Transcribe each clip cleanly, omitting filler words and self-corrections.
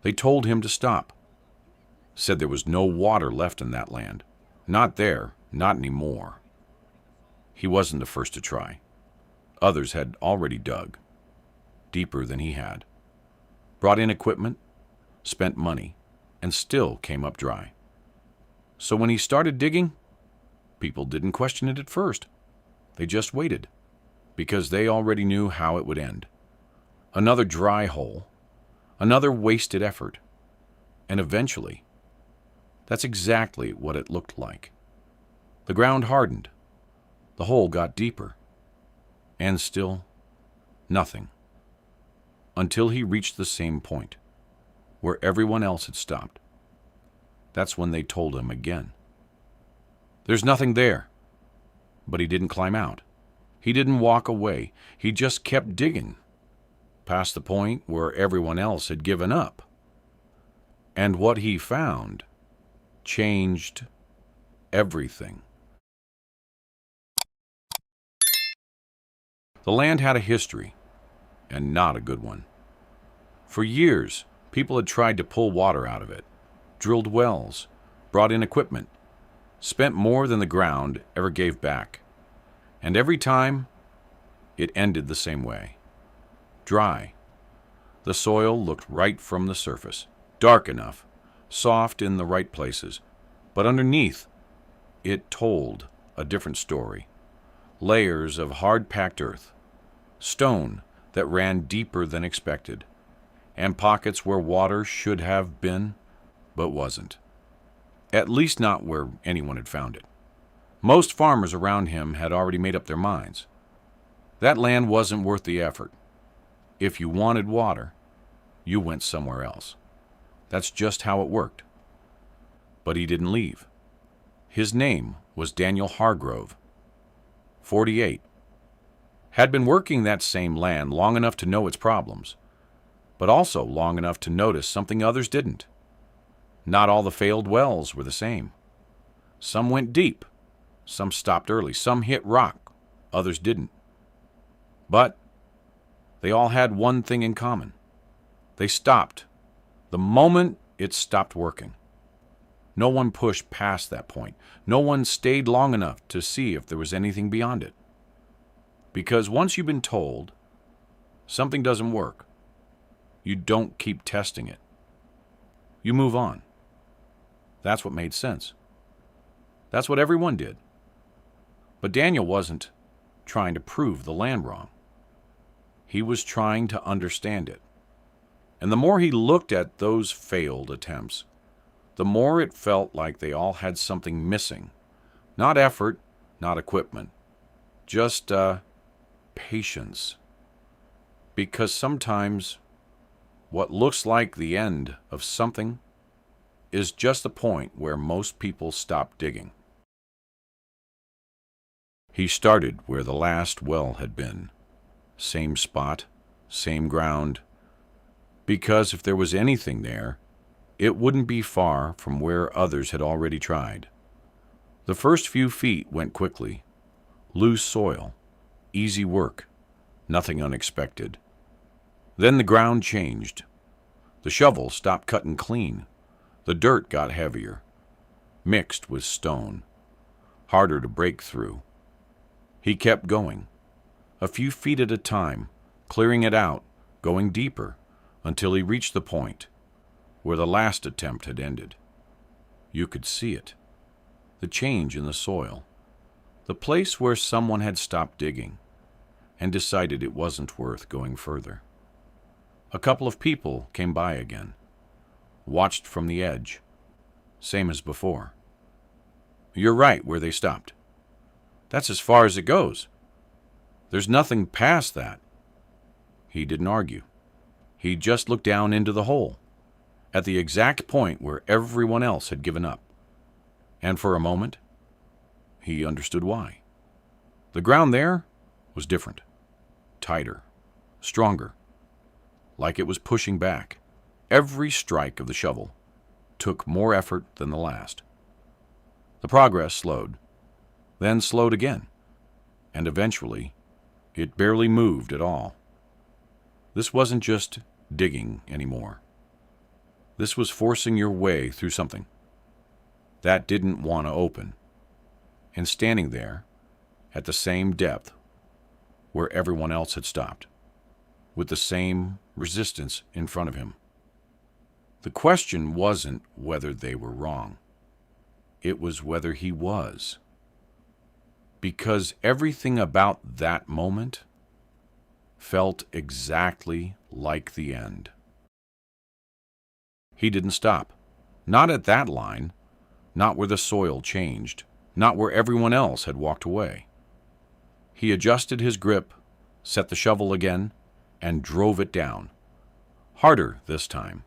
They told him to stop. Said there was no water left in that land. Not there, not anymore. He wasn't the first to try. Others had already dug, deeper than he had, brought in equipment, spent money, and still came up dry. So when he started digging, people didn't question it at first. They just waited, because they already knew how it would end. Another dry hole, another wasted effort, and eventually, that's exactly what it looked like. The ground hardened, the hole got deeper, and still nothing, until he reached the same point, where everyone else had stopped. That's when they told him again. There's nothing there. But he didn't climb out. He didn't walk away. He just kept digging, past the point where everyone else had given up. And what he found changed everything. The land had a history, and not a good one. For years, people had tried to pull water out of it, drilled wells, brought in equipment, spent more than the ground ever gave back. And every time, it ended the same way. Dry. The soil looked right from the surface, dark enough, soft in the right places, but underneath, it told a different story. Layers of hard-packed earth, stone that ran deeper than expected, and pockets where water should have been, but wasn't. At least not where anyone had found it. Most farmers around him had already made up their minds. That land wasn't worth the effort. If you wanted water, you went somewhere else. That's just how it worked. But he didn't leave. His name was Daniel Hargrove, 48. Had been working that same land long enough to know its problems, but also long enough to notice something others didn't. Not all the failed wells were the same. Some went deep, some stopped early, some hit rock, others didn't. But they all had one thing in common. They stopped the moment it stopped working. No one pushed past that point. No one stayed long enough to see if there was anything beyond it. Because once you've been told something doesn't work, you don't keep testing it. You move on. That's what made sense. That's what everyone did. But Daniel wasn't trying to prove the land wrong. He was trying to understand it. And the more he looked at those failed attempts, the more it felt like they all had something missing. Not effort, not equipment, just patience. Because sometimes what looks like the end of something is just the point where most people stop digging. He started where the last well had been. Same spot, same ground. Because if there was anything there, it wouldn't be far from where others had already tried. The first few feet went quickly. Loose soil, easy work, nothing unexpected. Then the ground changed. The shovel stopped cutting clean. The dirt got heavier, mixed with stone, harder to break through. He kept going, a few feet at a time, clearing it out, going deeper, until he reached the point where the last attempt had ended. You could see it, the change in the soil, the place where someone had stopped digging and decided it wasn't worth going further. A couple of people came by again, watched from the edge, same as before. You're right where they stopped. That's as far as it goes. There's nothing past that. He didn't argue. He just looked down into the hole, at the exact point where everyone else had given up. And for a moment, he understood why. The ground there was different, tighter, stronger, like it was pushing back. Every strike of the shovel took more effort than the last. The progress slowed, then slowed again, and eventually it barely moved at all. This wasn't just digging anymore. This was forcing your way through something that didn't want to open, and standing there at the same depth where everyone else had stopped, with the same resistance in front of him. The question wasn't whether they were wrong. It was whether he was. Because everything about that moment felt exactly like the end. He didn't stop. Not at that line, not where the soil changed, not where everyone else had walked away. He adjusted his grip, set the shovel again, and drove it down. Harder this time.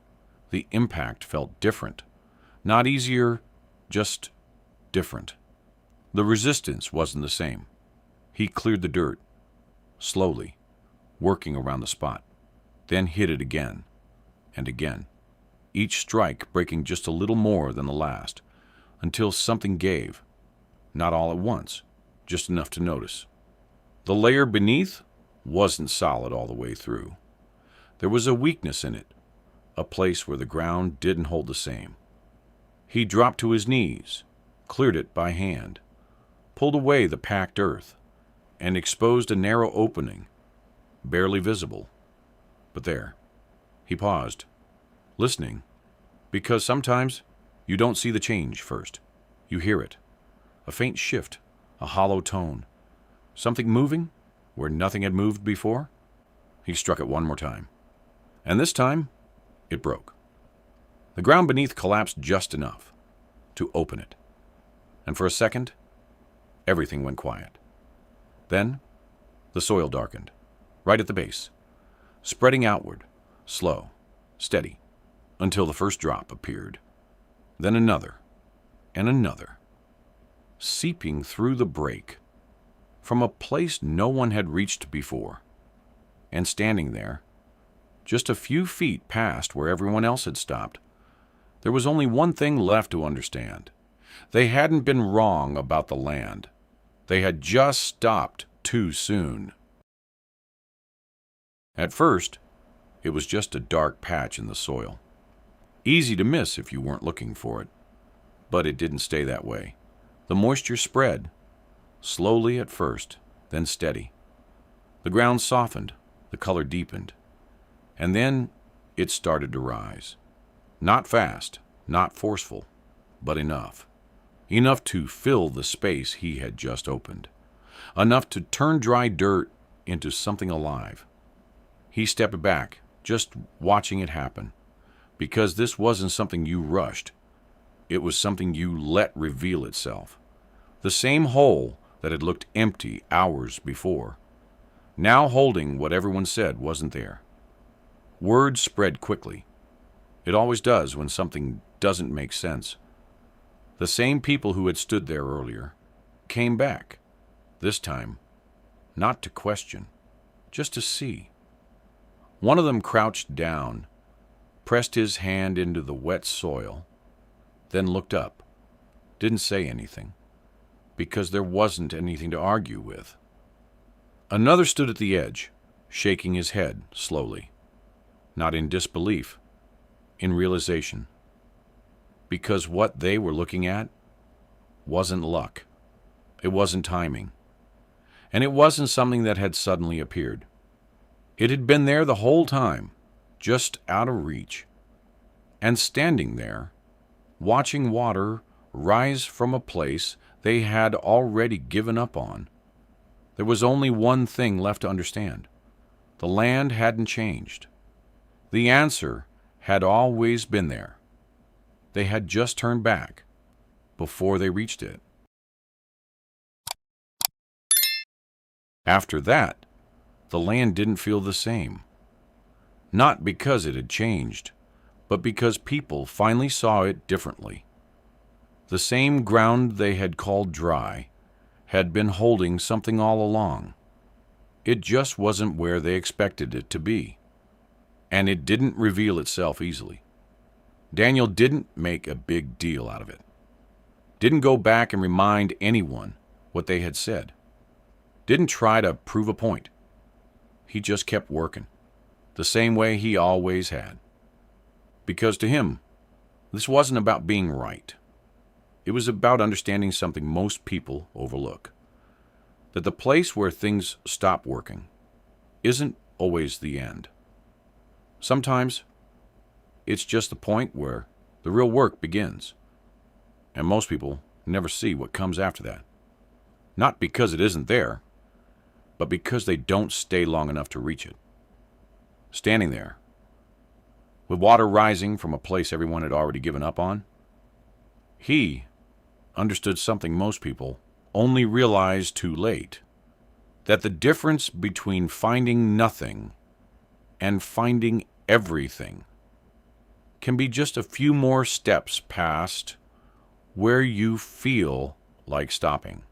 The impact felt different. Not easier, just different. The resistance wasn't the same. He cleared the dirt, slowly, working around the spot, then hit it again and again, each strike breaking just a little more than the last, until something gave. Not all at once, just enough to notice. The layer beneath wasn't solid all the way through. There was a weakness in it, a place where the ground didn't hold the same. He dropped to his knees, cleared it by hand, pulled away the packed earth, and exposed a narrow opening, barely visible. But there, he paused, listening, because sometimes you don't see the change first. You hear it, a faint shift, a hollow tone, something moving where nothing had moved before. He struck it one more time, and this time it broke. The ground beneath collapsed just enough to open it, and for a second, everything went quiet. Then, the soil darkened, right at the base, spreading outward, slow, steady, until the first drop appeared. Then another, and another, seeping through the break, from a place no one had reached before, and standing there, just a few feet past where everyone else had stopped, there was only one thing left to understand. They hadn't been wrong about the land. They had just stopped too soon. At first, it was just a dark patch in the soil. Easy to miss if you weren't looking for it. But it didn't stay that way. The moisture spread, slowly at first, then steady. The ground softened, the color deepened, and then it started to rise. Not fast, not forceful, but enough. Enough to fill the space he had just opened. Enough to turn dry dirt into something alive. He stepped back, just watching it happen, because this wasn't something you rushed. It was something you let reveal itself. The same hole that had looked empty hours before, now holding what everyone said wasn't there. Word spread quickly. It always does when something doesn't make sense. The same people who had stood there earlier came back, this time, not to question, just to see. One of them crouched down, pressed his hand into the wet soil, then looked up, didn't say anything, because there wasn't anything to argue with. Another stood at the edge, shaking his head slowly, not in disbelief, in realization, because what they were looking at wasn't luck, it wasn't timing, and it wasn't something that had suddenly appeared. It had been there the whole time, just out of reach, and standing there, watching water rise from a place they had already given up on. There was only one thing left to understand. The land hadn't changed. The answer had always been there. They had just turned back before they reached it. After that, the land didn't feel the same. Not because it had changed, but because people finally saw it differently. The same ground they had called dry had been holding something all along. It just wasn't where they expected it to be. And it didn't reveal itself easily. Daniel didn't make a big deal out of it. Didn't go back and remind anyone what they had said. Didn't try to prove a point. He just kept working, the same way he always had. because to him, this wasn't about being right. It was about understanding something most people overlook: that the place where things stop working isn't always the end. Sometimes it's just the point where the real work begins, and most people never see what comes after that. Not because it isn't there, but because they don't stay long enough to reach it. Standing there, with water rising from a place everyone had already given up on, he understood something most people only realize too late: that the difference between finding nothing and finding everything can be just a few more steps past where you feel like stopping.